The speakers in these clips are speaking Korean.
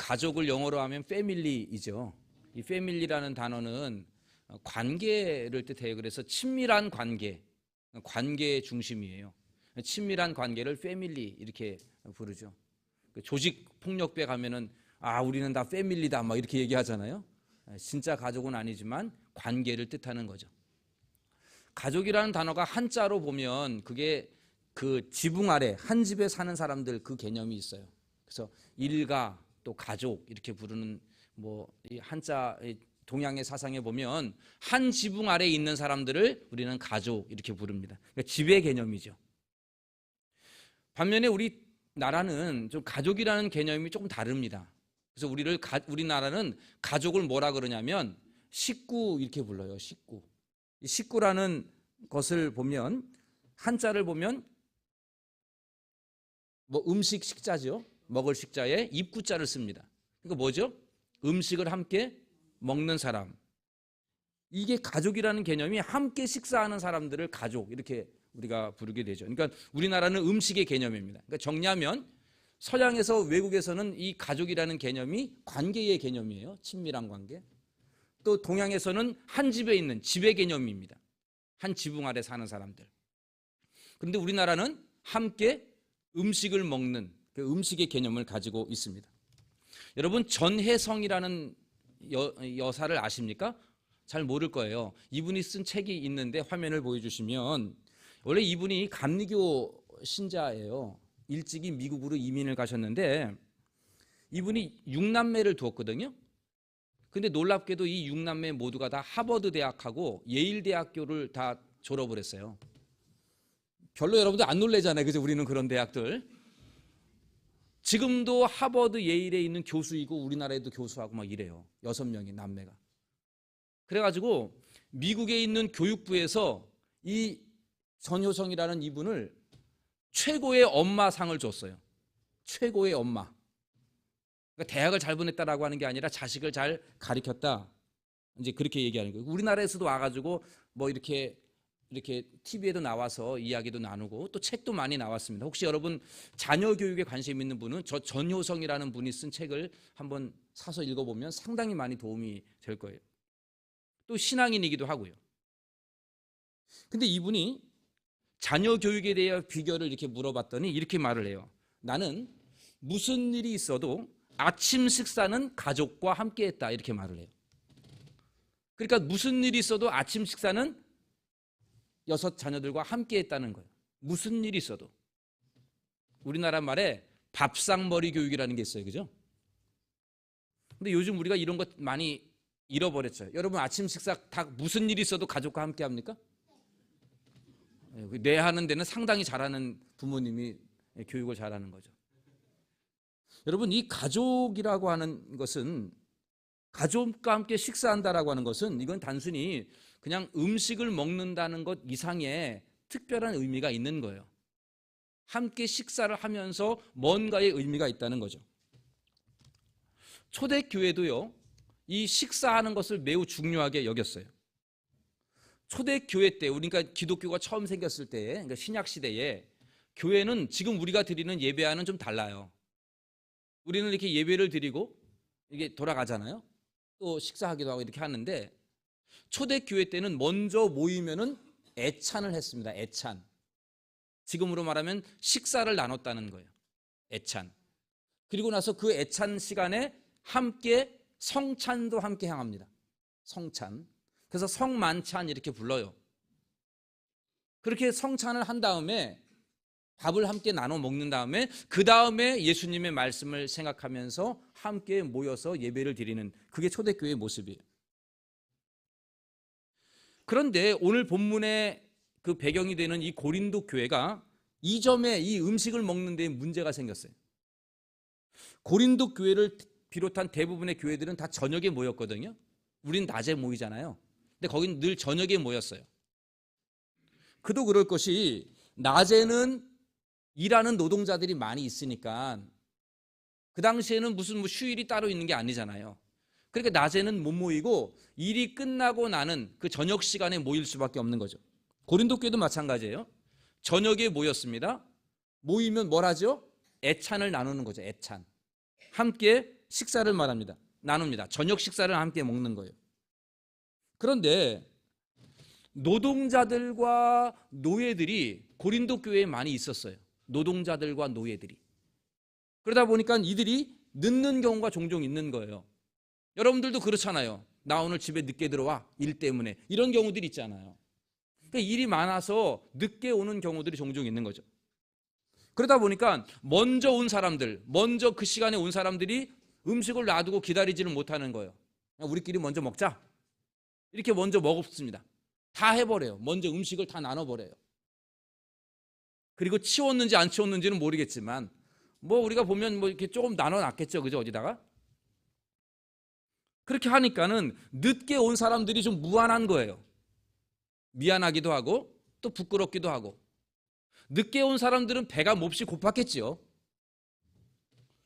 가족을 영어로 하면 패밀리이죠. 이 패밀리라는 단어는 관계를 뜻해요. 그래서 친밀한 관계, 관계의 중심이에요. 친밀한 관계를 패밀리 이렇게 부르죠. 조직 폭력배 가면은 우리는 다 패밀리다 막 이렇게 얘기하잖아요. 진짜 가족은 아니지만 관계를 뜻하는 거죠. 가족이라는 단어가 한자로 보면 그게 그 지붕 아래 한 집에 사는 사람들 그 개념이 있어요. 그래서 일가 또 가족 이렇게 부르는 이 한자 동양의 사상에 보면 한 지붕 아래 있는 사람들을 우리는 가족 이렇게 부릅니다. 그러니까 집의 개념이죠. 반면에 우리나라는 좀 가족이라는 개념이 조금 다릅니다. 그래서 우리나라는 가족을 뭐라 그러냐면 식구 이렇게 불러요. 식구. 이 식구라는 것을 보면 한자를 보면 음식 식자죠. 먹을 식자에 입구자를 씁니다. 그러니까 뭐죠? 음식을 함께 먹는 사람. 이게 가족이라는 개념이 함께 식사하는 사람들을 가족 이렇게 우리가 부르게 되죠. 그러니까 우리나라는 음식의 개념입니다. 그러니까 정리하면 서양에서 외국에서는 이 가족이라는 개념이 관계의 개념이에요. 친밀한 관계. 또 동양에서는 한 집에 있는 집의 개념입니다. 한 지붕 아래 사는 사람들. 그런데 우리나라는 함께 음식을 먹는 그 음식의 개념을 가지고 있습니다. 여러분 전혜성이라는 여사를 아십니까? 잘 모를 거예요. 이분이 쓴 책이 있는데 화면을 보여주시면 원래 이분이 감리교 신자예요. 일찍이 미국으로 이민을 가셨는데 이분이 6남매를 두었거든요. 근데 놀랍게도 이 6남매 모두가 다 하버드 대학하고 예일 대학교를 다 졸업을 했어요. 별로 여러분들 안 놀래잖아요. 그죠? 우리는 그런 대학들. 지금도 하버드 예일에 있는 교수이고 우리나라에도 교수하고 막 이래요. 6명이 남매가. 그래가지고 미국에 있는 교육부에서 이 전효성이라는 이분을 최고의 엄마상을 줬어요. 최고의 엄마. 그러니까 대학을 잘 보냈다라고 하는 게 아니라 자식을 잘 가르쳤다. 이제 그렇게 얘기하는 거예요. 우리나라에서도 와가지고 이렇게 TV에도 나와서 이야기도 나누고 또 책도 많이 나왔습니다. 혹시 여러분 자녀 교육에 관심 있는 분은 저 전효성이라는 분이 쓴 책을 한번 사서 읽어보면 상당히 많이 도움이 될 거예요. 또 신앙인이기도 하고요. 근데 이분이 자녀 교육에 대해 비결을 이렇게 물어봤더니 이렇게 말을 해요. 나는 무슨 일이 있어도 아침 식사는 가족과 함께 했다. 이렇게 말을 해요. 그러니까 무슨 일이 있어도 아침 식사는 6 자녀들과 함께 했다는 거예요. 무슨 일이 있어도. 우리나라 말에 밥상머리 교육이라는 게 있어요. 그죠? 근데 요즘 우리가 이런 것 많이 잃어버렸죠. 여러분 아침 식사 다 무슨 일이 있어도 가족과 함께 합니까? 내 하는 데는 상당히 잘하는 부모님이 교육을 잘하는 거죠. 여러분 이 가족이라고 하는 것은 가족과 함께 식사한다라고 하는 것은 이건 단순히 그냥 음식을 먹는다는 것 이상의 특별한 의미가 있는 거예요. 함께 식사를 하면서 뭔가의 의미가 있다는 거죠. 초대교회도요, 이 식사하는 것을 매우 중요하게 여겼어요. 초대교회 때, 그러니까 기독교가 처음 생겼을 때, 그러니까 신약시대에 교회는 지금 우리가 드리는 예배와는 좀 달라요. 우리는 이렇게 예배를 드리고 이게 돌아가잖아요. 또 식사하기도 하고 이렇게 하는데 초대교회 때는 먼저 모이면은 애찬을 했습니다. 애찬. 지금으로 말하면 식사를 나눴다는 거예요. 애찬. 그리고 나서 그 애찬 시간에 함께 성찬도 함께 향합니다. 성찬. 그래서 성만찬 이렇게 불러요. 그렇게 성찬을 한 다음에 밥을 함께 나눠 먹는 다음에 그 다음에 예수님의 말씀을 생각하면서 함께 모여서 예배를 드리는 그게 초대교회의 모습이에요. 그런데 오늘 본문의 그 배경이 되는 이 고린도 교회가 이 점에 이 음식을 먹는 데 문제가 생겼어요. 고린도 교회를 비롯한 대부분의 교회들은 다 저녁에 모였거든요. 우린 낮에 모이잖아요. 근데 거긴 늘 저녁에 모였어요. 그도 그럴 것이 낮에는 일하는 노동자들이 많이 있으니까 그 당시에는 무슨 휴일이 따로 있는 게 아니잖아요. 그러니까 낮에는 못 모이고 일이 끝나고 나는 그 저녁 시간에 모일 수밖에 없는 거죠. 고린도 교회도 마찬가지예요. 저녁에 모였습니다. 모이면 뭘 하죠? 애찬을 나누는 거죠. 애찬. 함께 식사를 말합니다. 나눕니다. 저녁 식사를 함께 먹는 거예요. 그런데 노동자들과 노예들이 고린도 교회에 많이 있었어요. 노동자들과 노예들이. 그러다 보니까 이들이 늦는 경우가 종종 있는 거예요. 여러분들도 그렇잖아요. 나 오늘 집에 늦게 들어와. 일 때문에. 이런 경우들이 있잖아요. 그러니까 일이 많아서 늦게 오는 경우들이 종종 있는 거죠. 그러다 보니까 먼저 온 사람들, 먼저 그 시간에 온 사람들이 음식을 놔두고 기다리지를 못하는 거예요. 우리끼리 먼저 먹자. 이렇게 먼저 먹었습니다. 다 해버려요. 먼저 음식을 다 나눠버려요. 그리고 치웠는지 안 치웠는지는 모르겠지만 뭐 우리가 보면 뭐 이렇게 조금 나눠놨겠죠. 그죠? 어디다가? 그렇게 하니까는 늦게 온 사람들이 좀 무안한 거예요. 미안하기도 하고 또 부끄럽기도 하고. 늦게 온 사람들은 배가 몹시 고팠겠지요.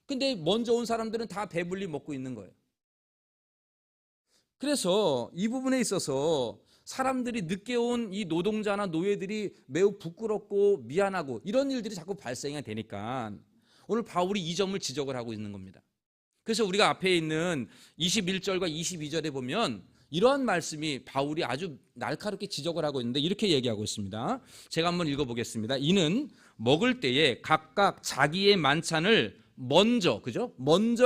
근데 먼저 온 사람들은 다 배불리 먹고 있는 거예요. 그래서 이 부분에 있어서 사람들이 늦게 온 이 노동자나 노예들이 매우 부끄럽고 미안하고 이런 일들이 자꾸 발생이 되니까 오늘 바울이 이 점을 지적을 하고 있는 겁니다. 그래서 우리가 앞에 있는 21절과 22절에 보면 이러한 말씀이 바울이 아주 날카롭게 지적을 하고 있는데 이렇게 얘기하고 있습니다. 제가 한번 읽어보겠습니다. 이는 먹을 때에 각각 자기의 만찬을 먼저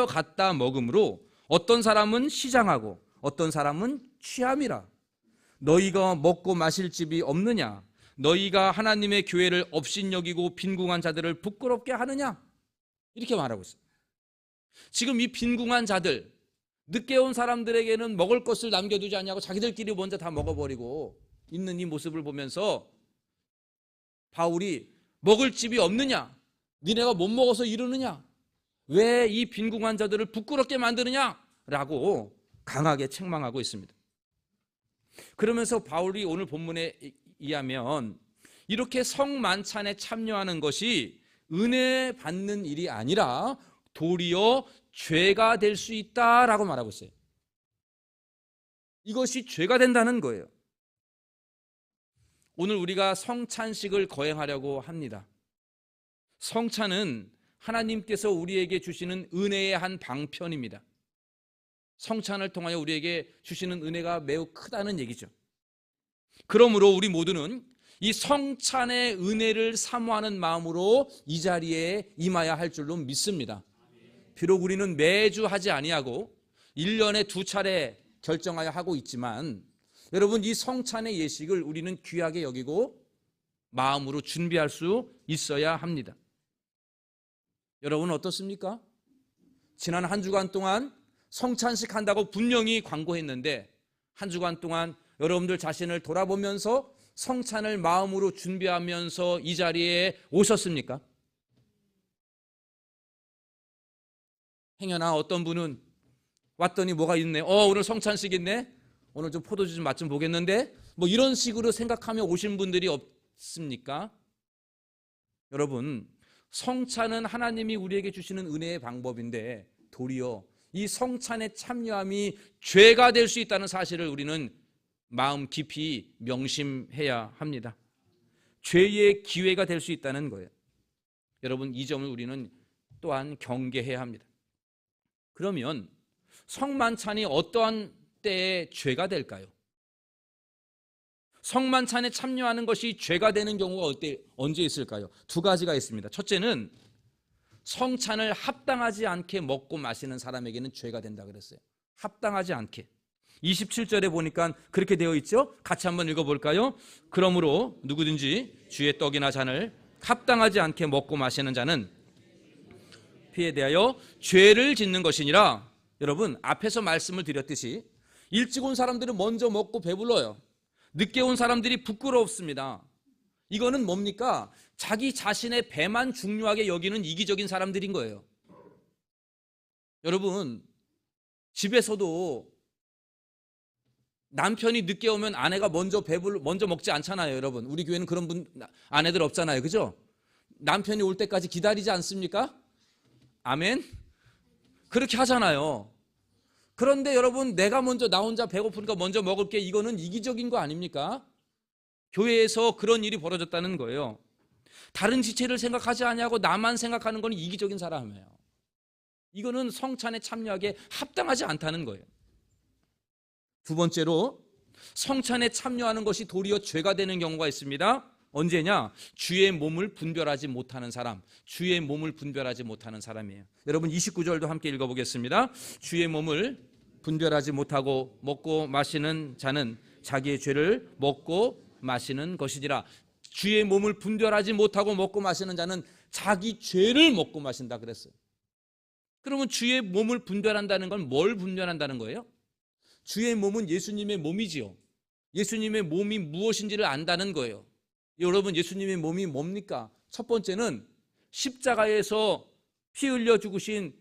갖다 먹음으로 어떤 사람은 시장하고 어떤 사람은 취함이라. 너희가 먹고 마실 집이 없느냐? 너희가 하나님의 교회를 업신여기고 빈궁한 자들을 부끄럽게 하느냐? 이렇게 말하고 있어요. 지금 이 빈궁한 자들, 늦게 온 사람들에게는 먹을 것을 남겨두지 않냐고 자기들끼리 먼저 다 먹어버리고 있는 이 모습을 보면서 바울이 먹을 집이 없느냐? 니네가 못 먹어서 이러느냐? 왜 이 빈궁한 자들을 부끄럽게 만드느냐? 라고 강하게 책망하고 있습니다. 그러면서 바울이 오늘 본문에 의하면 이렇게 성만찬에 참여하는 것이 은혜 받는 일이 아니라 도리어 죄가 될 수 있다라고 말하고 있어요. 이것이 죄가 된다는 거예요. 오늘 우리가 성찬식을 거행하려고 합니다. 성찬은 하나님께서 우리에게 주시는 은혜의 한 방편입니다. 성찬을 통하여 우리에게 주시는 은혜가 매우 크다는 얘기죠. 그러므로 우리 모두는 이 성찬의 은혜를 사모하는 마음으로 이 자리에 임해야 할 줄로 믿습니다. 비록 우리는 매주 하지 아니하고 1년에 2차례 결정하여 하고 있지만 여러분 이 성찬의 예식을 우리는 귀하게 여기고 마음으로 준비할 수 있어야 합니다. 여러분 어떻습니까? 지난 한 주간 동안 성찬식 한다고 분명히 광고했는데 한 주간 동안 여러분들 자신을 돌아보면서 성찬을 마음으로 준비하면서 이 자리에 오셨습니까? 행여나 어떤 분은 왔더니 뭐가 있네. 오늘 성찬식 있네. 오늘 좀 포도주 좀 맛 좀 보겠는데. 뭐 이런 식으로 생각하며 오신 분들이 없습니까? 여러분, 성찬은 하나님이 우리에게 주시는 은혜의 방법인데 도리어 이 성찬에 참여함이 죄가 될 수 있다는 사실을 우리는 마음 깊이 명심해야 합니다. 죄의 기회가 될 수 있다는 거예요. 여러분 이 점을 우리는 또한 경계해야 합니다. 그러면 성만찬이 어떠한 때에 죄가 될까요? 성만찬에 참여하는 것이 죄가 되는 경우가 언제 있을까요? 두 가지가 있습니다. 첫째는 성찬을 합당하지 않게 먹고 마시는 사람에게는 죄가 된다 그랬어요. 합당하지 않게. 27절에 보니까 그렇게 되어 있죠? 같이 한번 읽어볼까요? 그러므로 누구든지 주의 떡이나 잔을 합당하지 않게 먹고 마시는 자는 피에 대하여 죄를 짓는 것이니라. 여러분 앞에서 말씀을 드렸듯이 일찍 온 사람들은 먼저 먹고 배불러요. 늦게 온 사람들이 부끄럽습니다. 이거는 뭡니까? 자기 자신의 배만 중요하게 여기는 이기적인 사람들인 거예요. 여러분 집에서도 남편이 늦게 오면 아내가 먼저 먹지 않잖아요. 여러분 우리 교회는 그런 아내들 없잖아요. 그죠? 남편이 올 때까지 기다리지 않습니까? 아멘. 그렇게 하잖아요. 그런데 여러분 내가 먼저 나 혼자 배고프니까 먼저 먹을게, 이거는 이기적인 거 아닙니까? 교회에서 그런 일이 벌어졌다는 거예요. 다른 지체를 생각하지 않냐고 나만 생각하는 건 이기적인 사람이에요. 이거는 성찬에 참여하기에 합당하지 않다는 거예요. 두 번째로 성찬에 참여하는 것이 도리어 죄가 되는 경우가 있습니다. 언제냐? 주의 몸을 분별하지 못하는 사람, 주의 몸을 분별하지 못하는 사람이에요. 여러분 29절도 함께 읽어보겠습니다. 주의 몸을 분별하지 못하고 먹고 마시는 자는 자기의 죄를 먹고 마시는 것이니라. 주의 몸을 분별하지 못하고 먹고 마시는 자는 자기 죄를 먹고 마신다 그랬어요. 그러면 주의 몸을 분별한다는 건 뭘 분별한다는 거예요? 주의 몸은 예수님의 몸이지요. 예수님의 몸이 무엇인지를 안다는 거예요. 여러분 예수님의 몸이 뭡니까? 첫 번째는 십자가에서 피 흘려 죽으신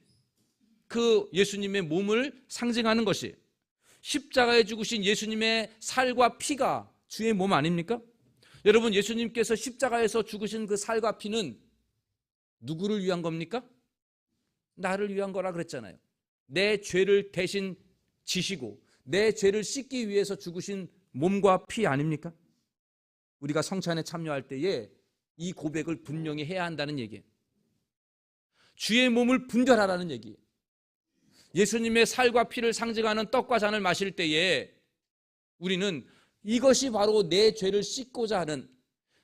그 예수님의 몸을 상징하는 것이, 십자가에 죽으신 예수님의 살과 피가 주의 몸 아닙니까? 여러분 예수님께서 십자가에서 죽으신 그 살과 피는 누구를 위한 겁니까? 나를 위한 거라 그랬잖아요. 내 죄를 대신 지시고 내 죄를 씻기 위해서 죽으신 몸과 피 아닙니까? 우리가 성찬에 참여할 때에 이 고백을 분명히 해야 한다는 얘기예요. 주의 몸을 분별하라는 얘기예요. 예수님의 살과 피를 상징하는 떡과 잔을 마실 때에 우리는 이것이 바로 내 죄를 씻고자 하는,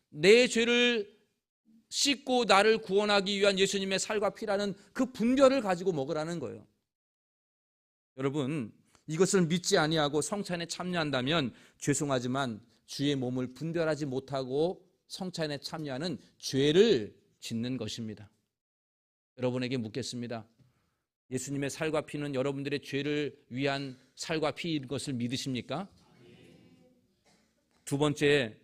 내 죄를 씻고 나를 구원하기 위한 예수님의 살과 피라는 그 분별을 가지고 먹으라는 거예요. 여러분 이것을 믿지 아니하고 성찬에 참여한다면 죄송하지만 주의 몸을 분별하지 못하고 성찬에 참여하는 죄를 짓는 것입니다. 여러분에게 묻겠습니다. 예수님의 살과 피는 여러분들의 죄를 위한 살과 피인 것을 믿으십니까? 두 번째,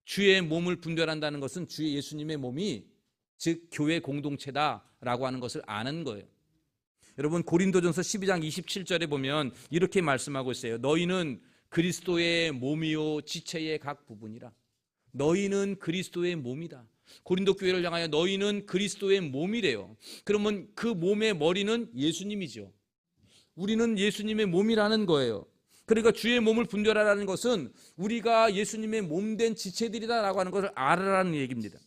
주의 몸을 분별한다는 것은 주의 예수님의 몸이 즉 교회 공동체다라고 하는 것을 아는 거예요. 여러분 고린도전서 12장 27절에 보면 이렇게 말씀하고 있어요. 너희는 그리스도의 몸이요 지체의 각 부분이라. 너희는 그리스도의 몸이다. 고린도 교회를 향하여 너희는 그리스도의 몸이래요. 그러면 그 몸의 머리는 예수님이죠. 우리는 예수님의 몸이라는 거예요. 그러니까 주의 몸을 분별하라는 것은 우리가 예수님의 몸된 지체들이다라고 하는 것을 알아라는 얘기입니다.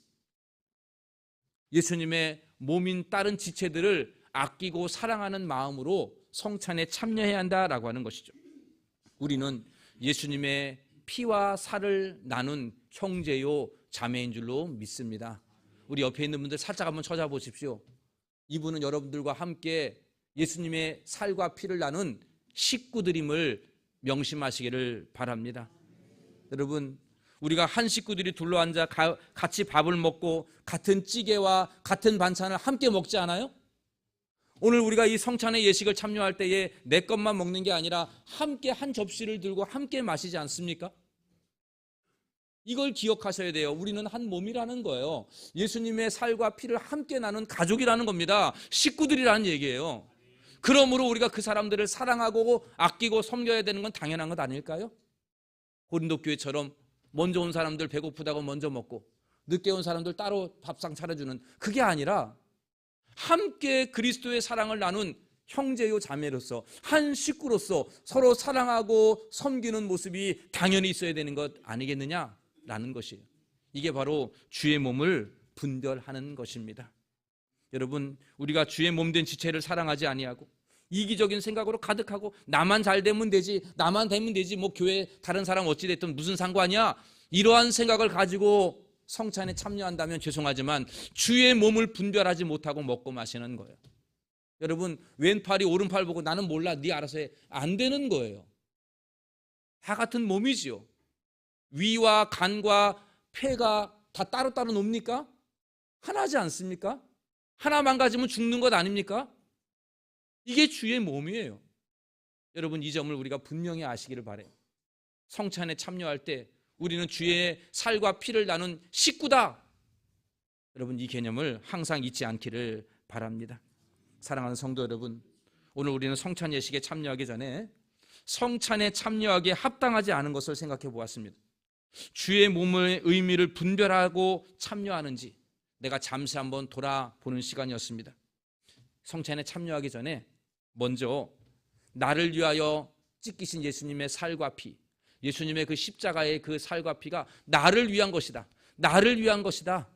예수님의 몸인 다른 지체들을 아끼고 사랑하는 마음으로 성찬에 참여해야 한다라고 하는 것이죠. 우리는 예수님의 피와 살을 나눈 형제요 자매인 줄로 믿습니다. 우리 옆에 있는 분들 살짝 한번 찾아보십시오. 이분은 여러분들과 함께 예수님의 살과 피를 나눈 식구들임을 명심하시기를 바랍니다. 여러분 우리가 한 식구들이 둘러앉아 같이 밥을 먹고 같은 찌개와 같은 반찬을 함께 먹지 않아요? 오늘 우리가 이 성찬의 예식을 참여할 때에 내 것만 먹는 게 아니라 함께 한 접시를 들고 함께 마시지 않습니까? 이걸 기억하셔야 돼요. 우리는 한 몸이라는 거예요. 예수님의 살과 피를 함께 나눈 가족이라는 겁니다. 식구들이라는 얘기예요. 그러므로 우리가 그 사람들을 사랑하고 아끼고 섬겨야 되는 건 당연한 것 아닐까요? 고린도 교회처럼 먼저 온 사람들 배고프다고 먼저 먹고 늦게 온 사람들 따로 밥상 차려주는 그게 아니라 함께 그리스도의 사랑을 나눈 형제요 자매로서 한 식구로서 서로 사랑하고 섬기는 모습이 당연히 있어야 되는 것 아니겠느냐라는 것이에요. 이게 바로 주의 몸을 분별하는 것입니다. 여러분 우리가 주의 몸된 지체를 사랑하지 아니하고 이기적인 생각으로 가득하고 나만 잘 되면 되지, 나만 되면 되지, 뭐 교회 다른 사람 어찌 됐든 무슨 상관이야, 이러한 생각을 가지고 성찬에 참여한다면 죄송하지만 주의 몸을 분별하지 못하고 먹고 마시는 거예요. 여러분 왼팔이 오른팔 보고 나는 몰라 네 알아서 해, 안 되는 거예요. 다 같은 몸이지요. 위와 간과 폐가 다 따로따로 놉니까? 하나지 않습니까? 하나 망가지면 죽는 것 아닙니까? 이게 주의 몸이에요. 여러분 이 점을 우리가 분명히 아시기를 바라요. 성찬에 참여할 때 우리는 주의 살과 피를 나눈 식구다. 여러분 이 개념을 항상 잊지 않기를 바랍니다. 사랑하는 성도 여러분, 오늘 우리는 성찬 예식에 참여하기 전에 성찬에 참여하기에 합당하지 않은 것을 생각해 보았습니다. 주의 몸의 의미를 분별하고 참여하는지 내가 잠시 한번 돌아보는 시간이었습니다. 성찬에 참여하기 전에 먼저 나를 위하여 찢기신 예수님의 살과 피, 예수님의 그 십자가의 그 살과 피가 나를 위한 것이다, 나를 위한 것이다,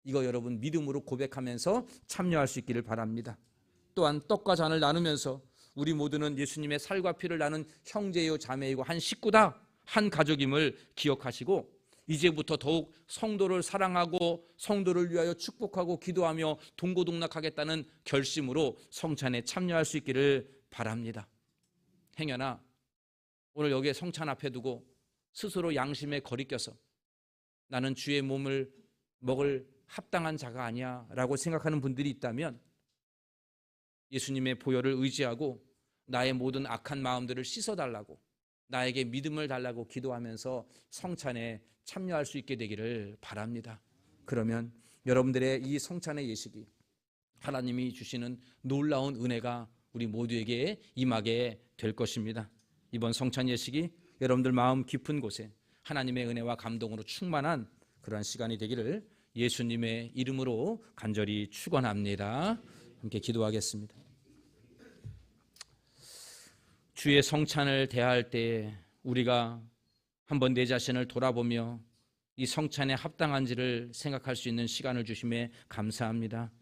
이거 여러분 믿음으로 고백하면서 참여할 수 있기를 바랍니다. 또한 떡과 잔을 나누면서 우리 모두는 예수님의 살과 피를 나눈 형제요 자매이고 한 식구다, 한 가족임을 기억하시고 이제부터 더욱 성도를 사랑하고 성도를 위하여 축복하고 기도하며 동고동락하겠다는 결심으로 성찬에 참여할 수 있기를 바랍니다. 행여나 오늘 여기에 성찬 앞에 두고 스스로 양심에 거리껴서 나는 주의 몸을 먹을 합당한 자가 아니야 라고 생각하는 분들이 있다면 예수님의 보혈을 의지하고 나의 모든 악한 마음들을 씻어달라고, 나에게 믿음을 달라고 기도하면서 성찬에 참여할 수 있게 되기를 바랍니다. 그러면 여러분들의 이 성찬의 예식이 하나님이 주시는 놀라운 은혜가 우리 모두에게 임하게 될 것입니다. 이번 성찬 예식이 여러분들 마음 깊은 곳에 하나님의 은혜와 감동으로 충만한 그러한 시간이 되기를 예수님의 이름으로 간절히 축원합니다. 함께 기도하겠습니다. 주의 성찬을 대할 때 우리가 한번 내 자신을 돌아보며 이 성찬에 합당한지를 생각할 수 있는 시간을 주심에 감사합니다.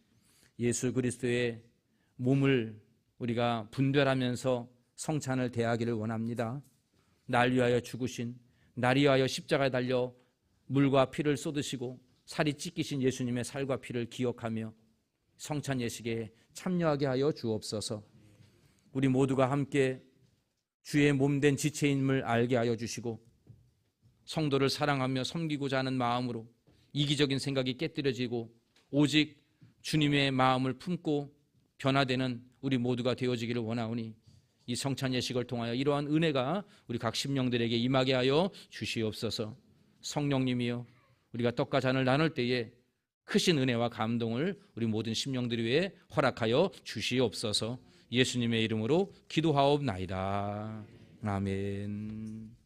예수 그리스도의 몸을 우리가 분별하면서 성찬을 대하기를 원합니다. 날 위하여 죽으신, 날 위하여 십자가에 달려 물과 피를 쏟으시고 살이 찢기신 예수님의 살과 피를 기억하며 성찬 예식에 참여하게 하여 주옵소서. 우리 모두가 함께 주의 몸된 지체임을 알게 하여 주시고 성도를 사랑하며 섬기고자 하는 마음으로 이기적인 생각이 깨뜨려지고 오직 주님의 마음을 품고 변화되는 우리 모두가 되어지기를 원하오니 이 성찬 예식을 통하여 이러한 은혜가 우리 각 심령들에게 임하게 하여 주시옵소서. 성령님이여, 우리가 떡과 잔을 나눌 때에 크신 은혜와 감동을 우리 모든 심령들 위해 허락하여 주시옵소서. 예수님의 이름으로 기도하옵나이다. 아멘.